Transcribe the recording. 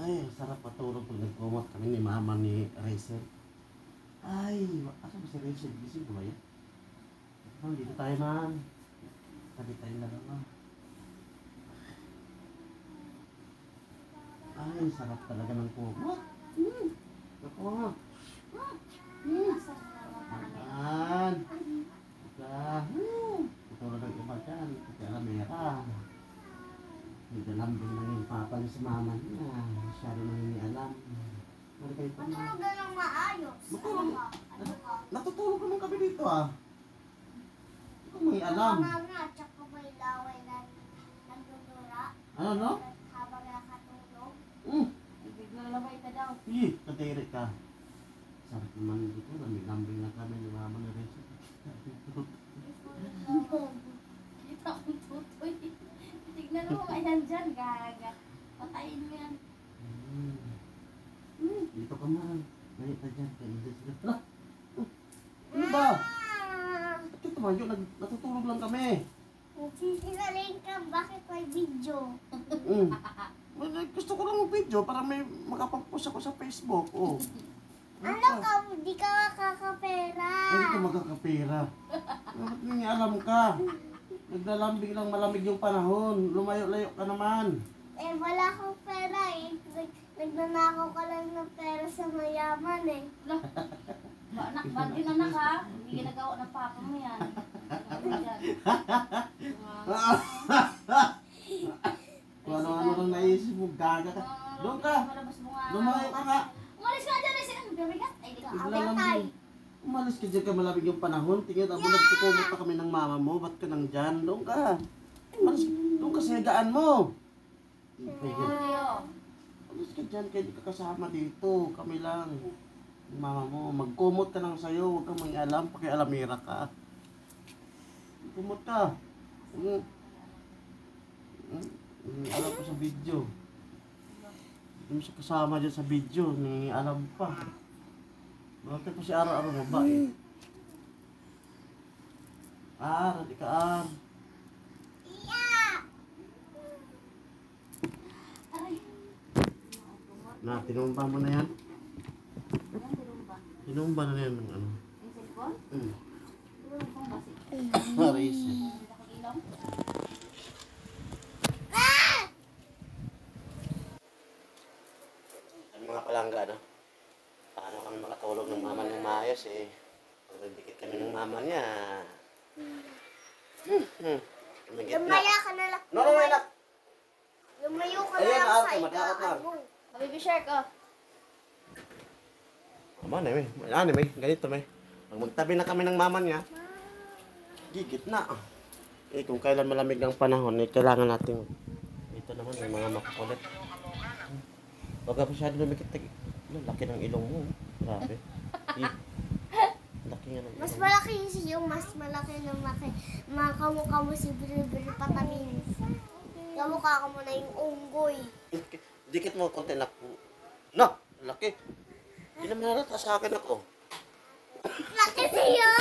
Ay, sarap patulog pag nagkumot kami ni mama ni Rachel. Ay, asa ba si Rachel? Gising ko ba yan? Dito tayo man. Tabi tayo na lang. Ay, sarap talaga ng kumot. Ako nga. Ayan. Patulog ng iba dyan. Kaya mera. Hindi lambing lang yung papa niya sa mama niya. Masyado nang hindi alam. Matulog na lang maayos. Natutulog naman kami dito ah. Hindi ko may alam. Nga, tsaka may laway na nagdudura. Ano no? Habang nakatulog. Biglang labay ka daw. Kadiri ka. Sarap naman dito. Lambing lang kami ni mama ni Rachel. Kita akong tutoy. Tignan mo, ayan dyan, gaga. Patayin mo yan. Dito ka man. Ganit na dyan. Tara. Ano ba? Ba't ka tumayo? Natutulog lang kami. Nagsisingaling ka, bakit may video? Gusto ko lang mag-video para may makapag-post ako sa Facebook. Oh. Ano ka, di ka makakapera. Hindi ka magkakapera. Bakit hindi alam ka? Naglalambing lang malamig yung panahon. Lumayo-layo ka naman. Eh, wala akong pera eh. Nagnanakaw ka lang ng pera sa mayaman eh. Anak, bad yun anak ha. Hindi ginagawa ng papa mo yan. Kung ano-ano lang naisip mo, gaga ka. Doon ka! Lumayo ka nga! Umalis ka dyan, Rachel. Ang bibigat. Ay, di ka. Abetay. Umalis ka dyan ka malamig yung panahon. Tingnan mo, nagtukumot pa kami ng mama mo. Ba't ka nang dyan? Doon ka. Doon ka sa higaan mo. Umalis ka dyan, kaya di ka kasama dito. Kami lang. Yung mama mo, magkumot ka lang sa'yo. Huwag kang may alam, pakialamira ka. Kumot ka. Alam ko sa video. Hindi mo siya kasama dyan sa video. Alam pa. Bakit po si araw-araw mo ba eh? Di ka Na, tinumba mo na yan? Tinumba na yan ng ano? Yung cellphone? Cellphone kasi. Rachel. Ang mga palangga, no? Paano kami makatulog ng mama ng maayos eh? Pagdikit kami ng mama niya. Lumaya ka na lang. No, anak! Lumayo ka na Ayan, lang sa ate, mataot na. higaan mo. Baby shark, oh. Aba na, may. Ganito, may. Pag magtabi na kami ng mama niya, gigit na. Eh, kung kailan malamig ang panahon, eh, kailangan natin. Ito naman, may mga makukulit. Baga masyado lumikit. Laki ng ilong mo. Grabe. Laki nga ng ilong. Mas malaki yung mas malaki ng mga kamukha mo si Bilibili Patamin. Kamukha ka mo na yung unggoy. Dikit mo konti na. No, laki. Hindi naman halata sa akin ako. Laki siya!